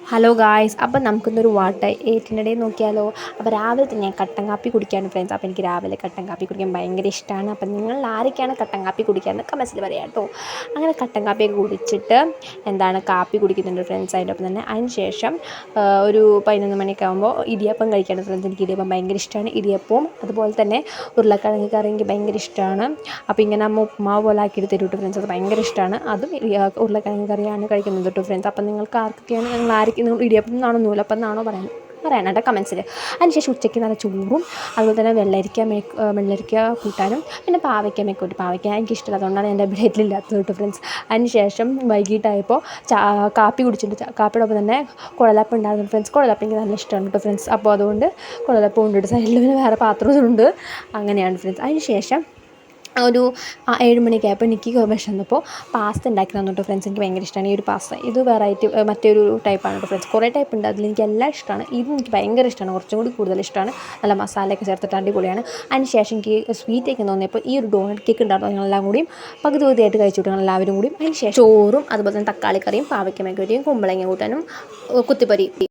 Hello guys, അപ്പം നമുക്കിന്നൊരു ഏറ്റിനിടയിൽ നോക്കിയാലോ. അപ്പോൾ രാവിലെ തന്നെ ഞാൻ കട്ടൻ കാപ്പി കുടിക്കുകയാണ് ഫ്രണ്ട്സ്. അപ്പോൾ എനിക്ക് രാവിലെ കട്ടൻ കാപ്പി കുടിക്കാൻ ഭയങ്കര ഇഷ്ടമാണ്. അപ്പം നിങ്ങൾ ആരൊക്കെയാണ് കട്ടൻ കാപ്പി കുടിക്കുകയെന്ന് കമൻസിൽ പറയാം കേട്ടോ. അങ്ങനെ കട്ടൻ കാപ്പിയൊക്കെ കുടിച്ചിട്ട് കാപ്പി കുടിക്കുന്നുണ്ട് ഫ്രണ്ട്സ്. അതിൻ്റെ ഒപ്പം തന്നെ അതിന് ശേഷം ഒരു 11 മണിയൊക്കെ ആകുമ്പോൾ ഇടിയപ്പം കഴിക്കുകയാണ് ഫ്രണ്ട്സ്. എനിക്ക് ഇടിയപ്പം ഭയങ്കര ഇഷ്ടമാണ്. ഇടിയപ്പവും അതുപോലെ തന്നെ ഉരുളക്കിഴങ്ങ് കറി എനിക്ക് ഭയങ്കര ഇഷ്ടമാണ്. അപ്പോൾ ഇങ്ങനെ അമ്മ ഉപ്മാവ് പോലെ ആക്കിയിട്ട് തരും കേട്ടോ ഫ്രണ്ട്സ്. അത് ഭയങ്കര ഇഷ്ടമാണ്. അതും ഉരുളക്കിഴങ്ങ് കറിയാണ് കഴിക്കുന്നത് കേട്ടോ ഫ്രണ്ട്സ്. അപ്പം നിങ്ങൾക്ക് ആർക്കൊക്കെയാണ് നിങ്ങൾ ഇടിയപ്പം എന്നാണോ നൂലപ്പം എന്നാണോ പറയാനായിട്ട് കമൻസിൽ. അതിനുശേഷം ഉച്ചയ്ക്ക് നല്ല ചോറും അതുപോലെ തന്നെ വെള്ളരിക്ക കൂട്ടാനും പിന്നെ പാവയ്ക്ക മെഴുക്കുവരട്ടി. പാവയ്ക്ക എനിക്കിഷ്ടമില്ല, അതുകൊണ്ടാണ് എൻ്റെ പ്ലേറ്റിലില്ലാത്തത് കേട്ടോ ഫ്രണ്ട്സ്. അതിന് ശേഷം വൈകിട്ടായപ്പോൾ കാപ്പി കുടിച്ചിട്ട് കാപ്പിയോടൊപ്പം തന്നെ കുഴലപ്പം ഉണ്ടായിരുന്നു ഫ്രണ്ട്സ്. കുഴലപ്പം എനിക്ക് നല്ല ഇഷ്ടമാണ് കേട്ടോ ഫ്രണ്ട്സ്. അപ്പോൾ അതുകൊണ്ട് കുഴലപ്പം കൊണ്ടിട്ട് സൈഡിൽ പിന്നെ വേറെ പാത്രമുണ്ട്. അങ്ങനെയാണ് ഫ്രണ്ട്സ്. അതിന് ശേഷം ഒരു 7 മണിയൊക്കെ ആയപ്പോൾ എനിക്ക് വിശന്നപ്പോൾ പാസ്ത ഉണ്ടാക്കി തന്നു കേട്ടോ ഫ്രണ്ട്സ്. എനിക്ക് ഭയങ്കര ഇഷ്ടമാണ് ഈ ഒരു പാസ്ത. ഇത് വെറൈറ്റി മറ്റൊരു ടൈപ്പാണ് കേട്ടോ ഫ്രണ്ട്സ്. കുറേ ടൈപ്പ് ഉണ്ട്, അതിലെനിക്ക് എല്ലാം ഇഷ്ടമാണ്. ഇത് എനിക്ക് ഭയങ്കര ഇഷ്ടമാണ്, കുറച്ചും കൂടി കൂടുതൽ ഇഷ്ടമാണ്. നല്ല മസാലയൊക്കെ ചേർത്തിട്ട് അടിപൊളിയാണ്. അതിന് ശേഷം എനിക്ക് സ്വീറ്റൊക്കെ തോന്നിയപ്പോൾ ഈ ഒരു ഡോണറ്റ് കേക്ക് ഉണ്ടായിരുന്നു. ഞങ്ങളെല്ലാം കൂടിയും പകുതിയായിട്ട് കഴിച്ചു വിട്ടു എല്ലാവരും കൂടിയും. അതിന് ശേഷം ചോറും അതുപോലെ തന്നെ തക്കാളി കറിയും പാവയ്ക്ക മെഴുക്കുവരട്ടിയും കുമ്പളങ്ങ കൂട്ടാനും കുത്തിപ്പരി